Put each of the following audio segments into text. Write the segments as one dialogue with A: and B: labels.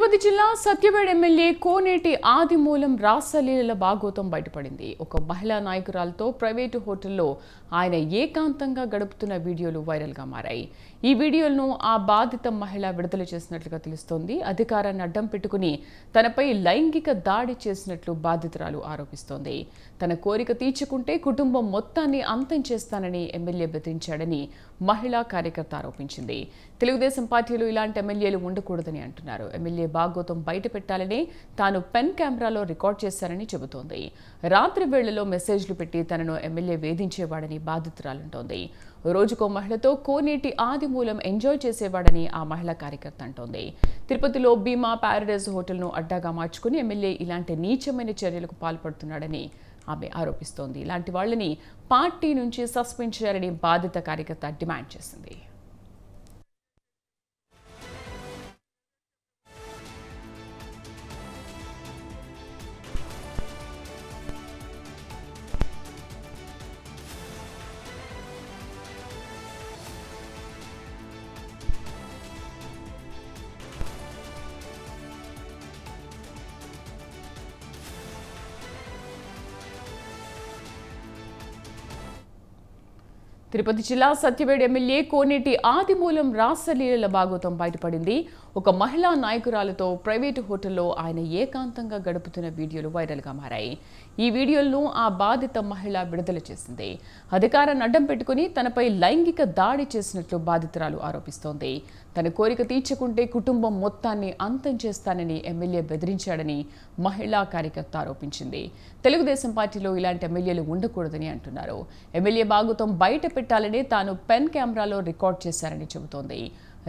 A: తిరుపతి జిల్లా సత్యవేడ్ ఎమ్మెల్యే కోనేటి ఆదిమూలం రాసలీలల భాగోతం బయటపడింది. ఒక మహిళా నాయకురాలతో ప్రైవేటు హోటల్లో ఆయన ఏకాంతంగా గడుపుతున్న వీడియోలు వైరల్గా మారాయి. ఈ వీడియోలను ఆ బాధిత మహిళ విడుదల చేసినట్లుగా తెలుస్తోంది. అధికారాన్ని అడ్డం పెట్టుకుని తనపై లైంగిక దాడి చేసినట్లు బాధితురాలు ఆరోపిస్తోంది. తన కోరిక తీర్చుకుంటే కుటుంబం మొత్తాన్ని అంతం చేస్తానని ఎమ్మెల్యే బెదిరించాడని మహిళా కార్యకర్త ఆరోపించింది. తెలుగుదేశం పార్టీలో ఇలాంటి ఎమ్మెల్యేలు ఉండకూడదని అంటున్నారు. ఎమ్మెల్యే భాగోతం బయట పెట్టాలని తాను పెన్ కెమెరాలో రికార్డ్ చేశారని చెబుతోంది. రాత్రి వేళలో మెసేజ్లు పెట్టి తనను ఎమ్మెల్యే వేధించేవాడని బాధితురాలంటోంది. రోజుకో మహిళతో కోనేటి ఆదిమూలం ఎంజాయ్ చేసేవాడని ఆ మహిళా కార్యకర్త అంటోంది. తిరుపతిలో భీమా ప్యారడైజ్ హోటల్ను అడ్డాగా మార్చుకుని ఎమ్మెల్యే ఇలాంటి నీచమైన చర్యలకు పాల్పడుతున్నాడని ఆమె ఆరోపిస్తోంది. ఇలాంటి వాళ్ళని పార్టీ నుంచి సస్పెండ్ చేయాలని బాధిత కార్యకర్త డిమాండ్ చేసింది. తిరుపతి జిల్లా సత్యవేడ్ ఎమ్మెల్యే కోనేటి ఆదిమూలం రాసలీలల భాగోతం బయటపడింది. ఒక మహిళా నాయకురాలతో ప్రైవేటు హోటల్లో ఆయన ఏకాంతంగా గడుపుతున్న వీడియోలు వైరల్గా మారాయి. ఈ వీడియోలను ఆ బాధిత మహిళ విడుదల చేసింది. అధికారాన్ని అడ్డం పెట్టుకుని తనపై లైంగిక దాడి చేసినట్లు బాధితురాలు ఆరోపిస్తోంది. తన కోరిక తీర్చుకుంటే కుటుంబం మొత్తాన్ని అంతం చేస్తానని ఎమ్మెల్యే బెదిరించాడని మహిళా కార్యకర్త ఆరోపించింది. తెలుగుదేశం పార్టీలో ఇలాంటి ఎమ్మెల్యేలు ఉండకూడదని అంటున్నారు. ఎమ్మెల్యే భాగోతం బయట పెట్టాలని తాను పెన్ కెమెరాలో రికార్డ్ చేశారని చెబుతోంది.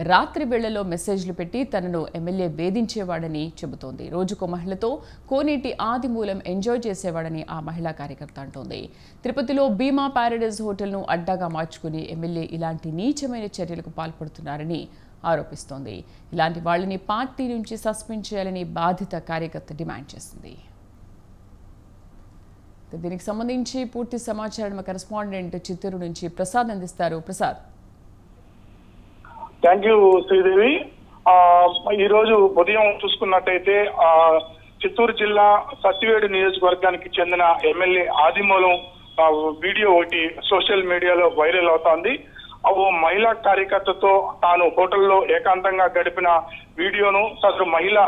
A: రాత్రి వేళలో మెసేజ్లు పెట్టి తనను ఎమ్మెల్యే వేధించేవాడని చెబుతోంది. రోజుకో మహిళతో కోనేటి ఆదిమూలం ఎంజాయ్ చేసేవాడని ఆ మహిళా కార్యకర్త అంటోంది. తిరుపతిలో భీమా ప్యారడైజ్ హోటల్ను అడ్డాగా మార్చుకుని ఎమ్మెల్యే ఇలాంటి నీచమైన చర్యలకు పాల్పడుతున్నారని ఆరోపిస్తోంది. ఇలాంటి వాళ్ళని పార్టీ నుంచి సస్పెండ్ చేయాలని బాధిత కార్యకర్త డిమాండ్ చేసింది. దీనికి సంబంధించి పూర్తి సమాచారం కరెస్పాండెంట్ చిత్తూరు నుంచి ప్రసాద్ అందిస్తారు. ప్రసాద్.
B: Thank you Sridevi. ఈ రోజు ఉదయం చూసుకున్నట్టయితే చిత్తూరు జిల్లా సత్యవేడు నియోజకవర్గానికి చెందిన ఎమ్మెల్యే ఆదిమూలం వీడియో ఒకటి సోషల్ మీడియాలో వైరల్ అవుతోంది. ఓ మహిళా కార్యకర్తతో తాను హోటల్లో ఏకాంతంగా గడిపిన వీడియోను సదరు మహిళ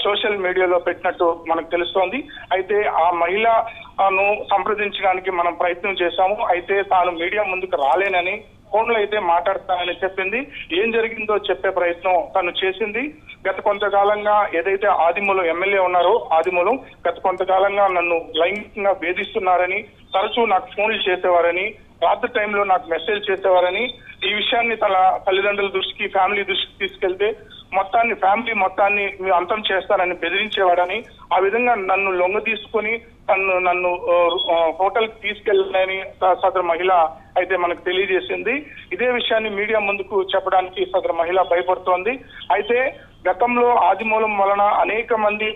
B: సోషల్ మీడియాలో పెట్టినట్టు మనకు తెలుస్తోంది. అయితే ఆ మహిళను సంప్రదించడానికి మనం ప్రయత్నం చేశాము. అయితే తాను మీడియా ముందుకు రాలేనని, ఫోన్లో అయితే మాట్లాడతానని చెప్పింది. ఏం జరిగిందో చెప్పే ప్రయత్నం తను చేసింది. గత కొంతకాలంగా ఏదైతే ఆదిమూలం ఎమ్మెల్యే ఉన్నారో ఆదిమూలం గత కొంతకాలంగా నన్ను లైంగికంగా వేధిస్తున్నారని, తరచూ నాకు ఫోన్లు చేసేవారని, రాత్రి టైంలో నాకు మెసేజ్ చేసేవారని, ఈ విషయాన్ని తన తల్లిదండ్రుల దృష్టికి, ఫ్యామిలీ దృష్టికి తీసుకెళ్తే ఫ్యామిలీ మొత్తాన్ని అంతం చేస్తానని బెదిరించేవాడని, ఆ విధంగా నన్ను లొంగ తీసుకుని నన్ను హోటల్ కి తీసుకెళ్ళాలని సదరు మహిళ అయితే మనకు తెలియజేసింది. ఇదే విషయాన్ని మీడియా ముందుకు చెప్పడానికి సదరు మహిళ భయపడుతోంది. అయితే గతంలో ఆదిమూలం వలన అనేక మంది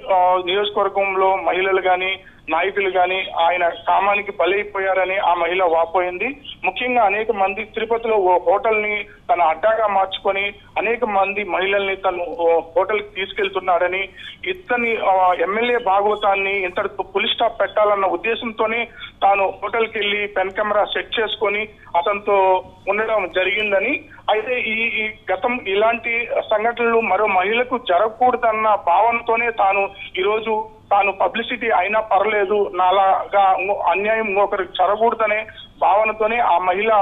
B: నియోజకవర్గంలో మహిళలు గాని, నాయకులు గాని ఆయన కామానికి బలైపోయారని ఆ మహిళ వాపోయింది. ముఖ్యంగా అనేక మంది తిరుపతిలో ఓ హోటల్ ని తన అడ్డాగా మార్చుకొని అనేక మంది మహిళల్ని తను హోటల్ కి తీసుకెళ్తున్నాడని, ఇతని ఎమ్మెల్యే భాగవతాన్ని ఇంతటితో పులి స్టాప్ పెట్టాలన్న ఉద్దేశంతోనే తాను హోటల్ కి వెళ్లి పెన్ కెమెరా సెట్ చేసుకొని అతనితో ఉండడం జరిగిందని, అయితే ఈ గతం ఇలాంటి సంఘటనలు మరో మహిళకు జరగకూడదన్న భావనతోనే ఈరోజు తాను పబ్లిసిటీ అయినా పర్లేదు, నాలాగా అన్యాయం ఇంకొకరికి జరగకూడదనే భావనతోనే ఆ మహిళ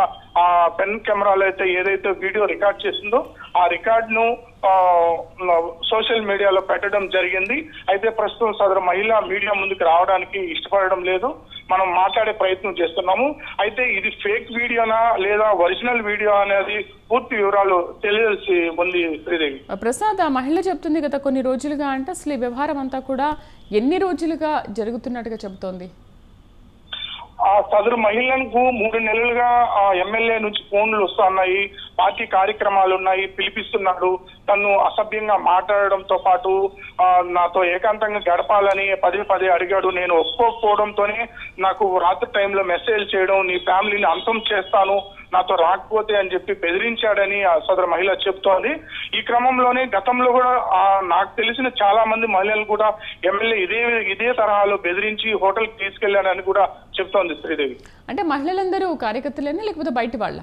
B: ఆ పెన్ కెమెరాలో అయితే ఏదైతే వీడియో రికార్డ్ చేసిందో ఆ రికార్డ్ ను సోషల్ మీడియాలో పెట్టడం జరిగింది. అయితే ప్రస్తుతం సదరు మహిళ మీడియా ముందుకు రావడానికి ఇష్టపడడం లేదు. మనం మాట్లాడే ప్రయత్నం చేస్తున్నాము. అయితే ఇది ఫేక్ వీడియోనా లేదా ఒరిజినల్ వీడియో అనేది పూర్తి వివరాలు తెలియాల్సి ఉంది శ్రీదేవి.
A: ప్రసాద్, ఆ మహిళ చెప్తుంది కదా కొన్ని రోజులుగా, అంటే అసలు ఈ వ్యవహారం అంతా కూడా ఎన్ని రోజులుగా జరుగుతున్నట్టుగా చెబుతోంది?
B: ఆ సదరు మహిళలకు 3 నెలలుగా ఎమ్మెల్యే నుంచి ఫోన్లు వస్తున్నాయి. పార్టీ కార్యక్రమాలు ఉన్నాయి, పిలిపిస్తున్నాడు. తను అసభ్యంగా మాట్లాడడంతో పాటు నాతో ఏకాంతంగా గడపాలని పదే పదే అడిగాడు. నేను ఒప్పుకోకపోవడంతోనే నాకు రాత్రి టైంలో మెసేజ్ చేయడం, నీ ఫ్యామిలీని అంతం చేస్తాను నాతో రాకపోతే అని చెప్పి బెదిరించాడని ఆ సదరు మహిళ చెప్తోంది. ఈ క్రమంలోనే గతంలో కూడా నాకు తెలిసిన చాలా మంది మహిళలు కూడా ఎమ్మెల్యే ఇదే తరహాలో బెదిరించి హోటల్ కి తీసుకెళ్లాడని కూడా చెప్తోంది శ్రీదేవి.
A: అంటే మహిళలందరూ కార్యకర్తలేనా లేకపోతే బయట వాళ్ళ?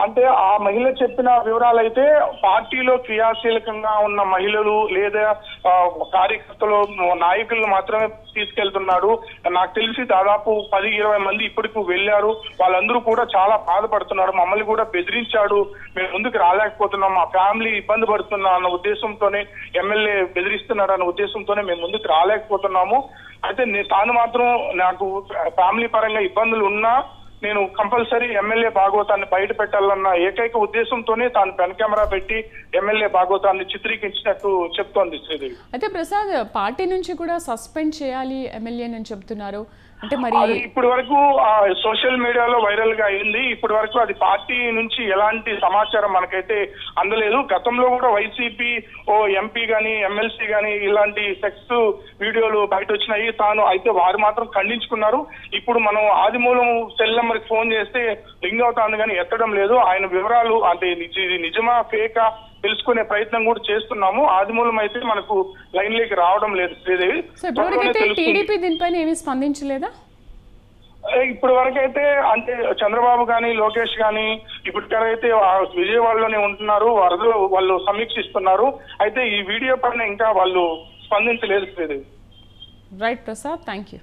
B: అంటే ఆ మహిళ చెప్పిన వివరాలు అయితే పార్టీలో క్రియాశీలకంగా ఉన్న మహిళలు లేదా కార్యకర్తలు నాయకులను మాత్రమే తీసుకెళ్తున్నాడు. నాకు తెలిసి దాదాపు 10-20 మంది ఇప్పటికి వెళ్ళారు. వాళ్ళందరూ కూడా చాలా బాధపడుతున్నారు. మమ్మల్ని కూడా బెదిరించాడు, మేము ముందుకు రాలేకపోతున్నాం, మా ఫ్యామిలీ ఇబ్బంది పడుతున్నా అన్న ఉద్దేశంతోనే, ఎమ్మెల్యే బెదిరిస్తున్నాడు అన్న ఉద్దేశంతోనే మేము ముందుకు రాలేకపోతున్నాము. అయితే తాను మాత్రం నాకు ఫ్యామిలీ పరంగా ఇబ్బందులు ఉన్నా నేను కంపల్సరీ ఎమ్మెల్యే భాగవతాన్ని బయట పెట్టాలన్న ఏకైక ఉద్దేశంతోనే తాను పెన్ కెమెరా పెట్టి ఎమ్మెల్యే భాగవతాన్ని చిత్రీకరించినట్టు చెప్తోంది శ్రీదేవి.
A: అయితే ప్రసాద్, పార్టీ నుంచి కూడా సస్పెండ్ చేయాలి ఎమ్మెల్యేని చెప్తున్నారు. అంటే మరి
B: ఇప్పటి వరకు సోషల్ మీడియాలో వైరల్ గా అయింది. ఇప్పటి వరకు అది పార్టీ నుంచి ఎలాంటి సమాచారం మనకైతే అందలేదు. గతంలో కూడా వైసీపీ ఎంపీ గాని ఎమ్మెల్సీ గాని ఇలాంటి సెక్స్ వీడియోలు బయట వచ్చినాయి. తాను అయితే వారు మాత్రం ఖండించుకున్నారు. ఇప్పుడు మనం ఆదిమూలం సెల్ నెంబర్కి ఫోన్ చేస్తే రింగ్ అవుతాను కానీ ఎత్తడం లేదు. ఆయన వివరాలు అంటే ఇది నిజమా ఫేకా తెలుసుకునే ప్రయత్నం కూడా చేస్తున్నాము. ఆదిమూలం అయితే మనకు లైన్ లోకి రావడం లేదు శ్రీదేవి.
A: టీడీపీ దీనిపైన ఏమీ స్పందించలేదా?
B: ఇప్పటి వరకు అయితే అంటే చంద్రబాబు గాని లోకేష్ గాని ఇప్పటికైతే విజయవాడలోనే ఉంటున్నారు, వాళ్ళు సమీక్షిస్తున్నారు. అయితే ఈ వీడియో పైన ఇంకా వాళ్ళు స్పందించలేదు Sridevi.
A: Right Prasad, thank you.